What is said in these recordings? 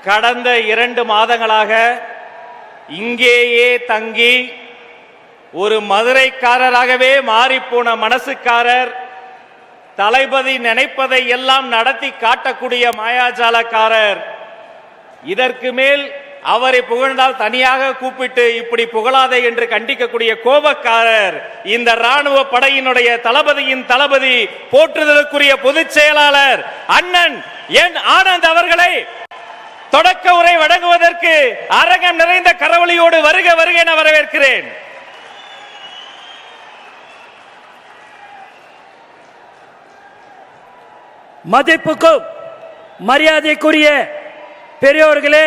கடந்த 2 மாதங்களாக இங்கேயே தங்கி ஒரு மதுரைக்காரராகவே மாறிப்போன மனசுக்காரர், தளபதி நினைப்பதை எல்லாம் நடத்தி காட்டக்கூடிய மாயாஜாலக்காரர், இதற்கு மேல் அவரை புகழ்ந்தால் தனியாக கூப்பிட்டு இப்படி புகழாதே என்று கண்டிக்கக்கூடிய கோபக்காரர், இந்த ராணுவ படையினுடைய தளபதியின் தளபதி, போற்றுதலுக்குரிய பொதுச் செயலாளர் அண்ணன் என் ஆனந்த் அவர்களை தொடக்க உரை வழங்குவதற்கு அரங்கம் நிறைந்த கரவொலியோடு வருக வருக என வரவேற்கிறேன். மதிப்புக்கும் மரியாதைக்குரிய பெரியோர்களே,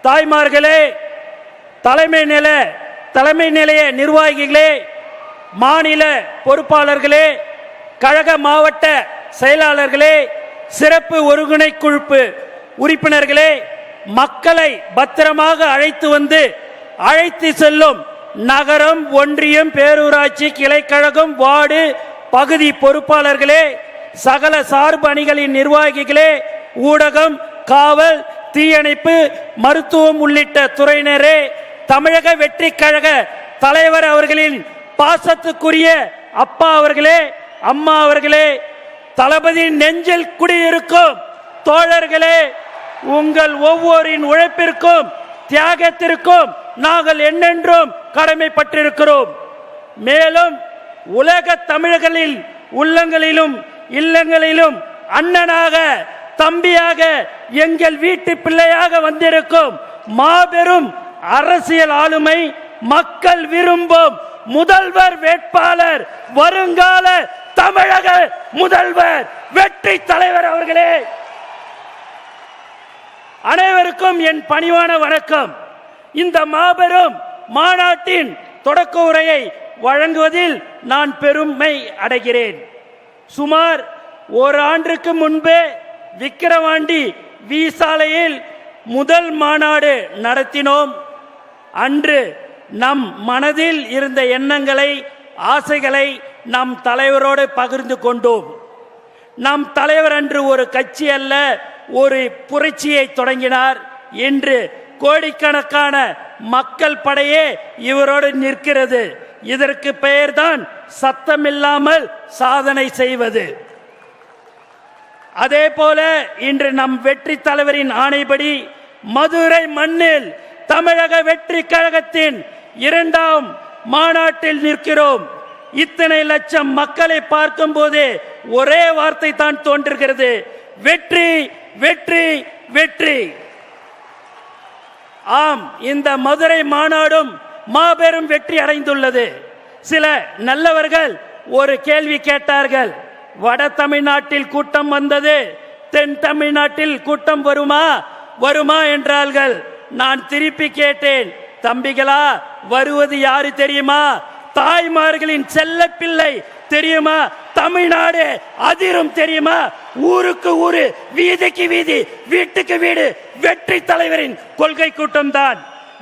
தாய்மார்களே, தலைமை நிலைய நிர்வாகிகளே, மாநில பொறுப்பாளர்களே, கழக மாவட்ட செயலாளர்களே, சிறப்பு ஒருங்கிணைக்குழு உறுப்பினர்களே, மக்களை பத்திரமாக அழைத்து வந்து அழைத்து செல்லும் நகரம், ஒன்றியம், பேரூராட்சி, கிளைக்கழகம், வார்டு, பகுதி பொறுப்பாளர்களே, சகல சார்பு அணிகளின் நிர்வாகிகளே, ஊடகம், காவல், தீயணைப்பு, மருத்துவம் உள்ளிட்ட துறையினரே, தமிழக வெற்றி கழக தலைவர் அவர்களின் பாசத்துக்குரிய அப்பா அவர்களே, அம்மா அவர்களே, தளபதி நெஞ்சில் குடியிருக்கும் தோழர்களே, உங்கள் ஒவ்வொருவரின் உழைப்பிற்கும் தியாகத்திற்கும் நாங்கள் என்னென்றும் கடமைப்பட்டிருக்கிறோம். மேலும் உலக தமிழர்களில் உள்ளங்களிலும் இல்லங்களிலும் அண்ணனாக, தம்பியாக, எங்கள் வீட்டு பிள்ளையாக வந்திருக்கும் மாபெரும் அரசியல் ஆளுமை, மக்கள் விரும்பும் முதல்வர் வேட்பாளர், வருங்கால தமிழக முதல்வர், வெற்றி தலைவர் அவர்களே, அனைவருக்கும் என் பணிவான வணக்கம். இந்த மாபெரும் மாநாட்டின் தொடக்க உரையை வழங்குவதில் நான் பெருமை அடைகிறேன். சுமார் ஒரு ஆண்டுக்கு முன்பே விக்கிரவாண்டி வி சாலையில் முதல் மாநாடு நடத்தினோம். அன்று நம் மனதில் இருந்த எண்ணங்களை, ஆசைகளை நம் தலைவரோடு பகிர்ந்து கொண்டோம். நம் தலைவர் அன்று ஒரு கட்சி அல்ல, ஒரு புரட்சியை தொடங்கினார். இன்று கோடிக்கணக்கான மக்கள் படையே இவரோடு நிற்கிறது. இதற்கு பெயர்தான் சத்தமில்லாமல் சாதனை செய்வது. அதே போல இன்று நம் வெற்றி தலைவரின் ஆணைப்படி மதுரை மண்ணில் தமிழக வெற்றி கழகத்தின் 2ஆம் மாநாட்டில் நிற்கிறோம். இத்தனை லட்சம் மக்களை பார்க்கும் போதே ஒரே வார்த்தை தான் தோன்றுகிறது, வெற்றி வெற்றி வெற்றி. ஆம், இந்த மதுரை மாநாடும் மாபெரும் வெற்றி அடைந்துள்ளது. சில நல்லவர்கள் ஒரு கேள்வி கேட்டார்கள், வட தமிழ்நாட்டில் கூட்டம் வந்தது, தென் தமிழ்நாட்டில் கூட்டம் வருமா என்றார்கள். நான் திருப்பி கேட்டேன், தம்பிகளா, வருவது யாரு தெரியுமா? தாய்மார்களின் செல்ல பிள்ளை தெரியுமா? தமிழ்நாடு அதிரும் தெரியுமா? ஊருக்கு ஊரு, வீதிக்கு வீதி, வீட்டுக்கு வீடு வெற்றி தலைவரின் கொள்கை கூட்டம் தான்.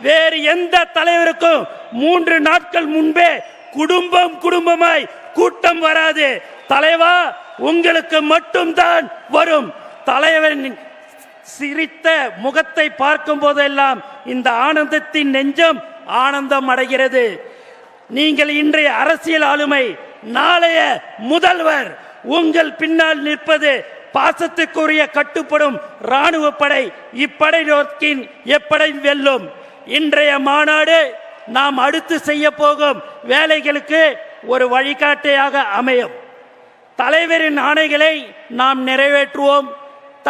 வேறு எந்த தலைவருக்கும் 3 நாட்கள் முன்பே குடும்பமாய் கூட்டம் வராது. தலைவா, உங்களுக்கு மட்டும்தான் வரும். தலைவரின் சிரித்த முகத்தை பார்க்கும் போதெல்லாம் இந்த ஆனந்தத்தின் நெஞ்சம் ஆனந்தம் அடைகிறது. நீங்கள் இன்றைய அரசியல் ஆளுமை, நாளைய முதல்வர், உங்கள் பின்னால் நிற்பது பாசத்துக்குரிய கட்டுப்படும் ராணுவ படை. இப்படை நோக்கின் எப்படை வெல்லும். இன்றைய மாநாடு நாம் அடுத்து செய்ய போகும் வேலைகளுக்கு ஒரு வழிகாட்டியாக அமையும். தலைவரின் ஆணைகளை நாம் நிறைவேற்றுவோம்.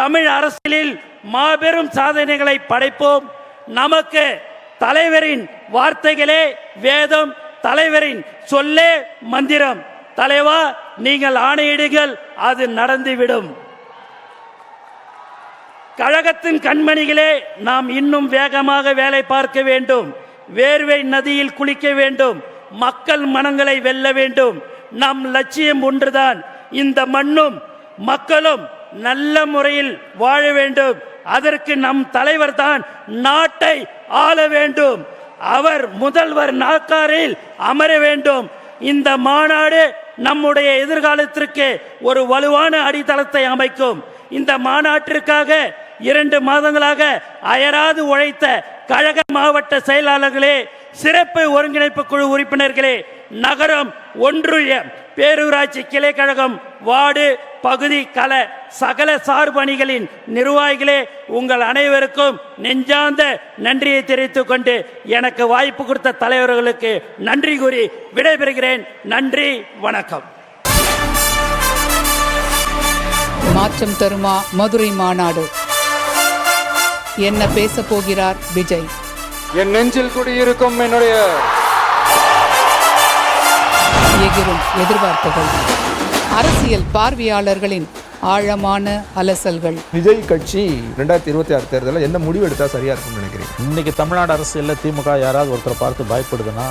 தமிழ் அரசியலில் மாபெரும் சாதனைகளை படைப்போம். நமக்கு தலைவரின் வார்த்தைகளே வேதம், தலைவரின் சொல்லே மந்திரம். தலைவா, நீங்கள் ஆணையிடுங்கள், அது நடந்துவிடும். கழகத்தின் கண்மணிகளே, நாம் இன்னும் வேகமாக வேலை பார்க்க வேண்டும். வேர்வை நதியில் குளிக்க வேண்டும். மக்கள் மனங்களை வெல்ல வேண்டும். நம் லட்சியம் ஒன்றுதான், இந்த மண்ணும் மக்களும் நல்ல முறையில் வாழ வேண்டும். அதற்கு நம் தலைவர் தான் நாட்டை ஆள வேண்டும். அவர் முதல்வர் நாற்காலியில் அமர வேண்டும். இந்த மாநாடு நம்முடைய எதிர்காலத்திற்கு ஒரு வலுவான அடித்தளத்தை அமைக்கும். இந்த மாநாட்டிற்காக 2 மாதங்களாக அயராது உழைத்த கழக மாவட்ட செயலாளர்களே, சிறப்பு ஒருங்கிணைப்பு குழு உறுப்பினர்களே, நகரம், ஒன்றிய, பேரூராட்சி கிளை கழகம், வார்டு, பகுதி கள சகல சார்பணிகளின் நிர்வாகிகளே, உங்கள் அனைவருக்கும் நெஞ்சார்ந்த நன்றியை தெரிவித்துக் கொண்டு எனக்கு வாய்ப்பு கொடுத்த தலைவர்களுக்கு நன்றி கூறி விடைபெறுகிறேன். நன்றி, வணக்கம். மாற்றம் தருமா மதுரை மாநாடு. என்ன பேச போகிறார் விஜய்? என் நெஞ்சில் குடியிருக்கும் என்னுடைய எகிரும் எதிர்பார்ப்புகள், அரசியல் பார்வையாளர்களின் ஆழமான அலசல்கள். விஜய் கட்சி 2026 தேர்தலில் என்ன முடிவு எடுத்தா சரியா இருக்கும்னு நினைக்கிறீங்க? இன்னைக்கு தமிழ்நாடு அரசியலில் திமுக யாராவது ஒருத்தரை பார்த்து பயப்படுதுன்னா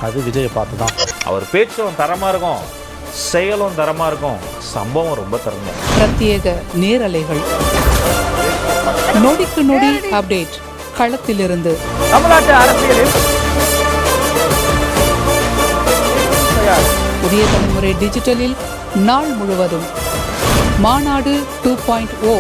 அது விஜயை பார்த்து தான். அவர் பேச்சும் தரமா இருக்கும், செயலும் தரமா இருக்கும், சம்பவம் ரொம்ப தரமா இருக்கும். பிரத்யேக நேரலைகள், நொடிக்கு நொடி அப்டேட் களத்திலிருந்து. தமிழ்நாட்டு அரசியலில் புதிய தலைமுறை டிஜிட்டலில் நாள் முழுவதும் மாநாடு 2.0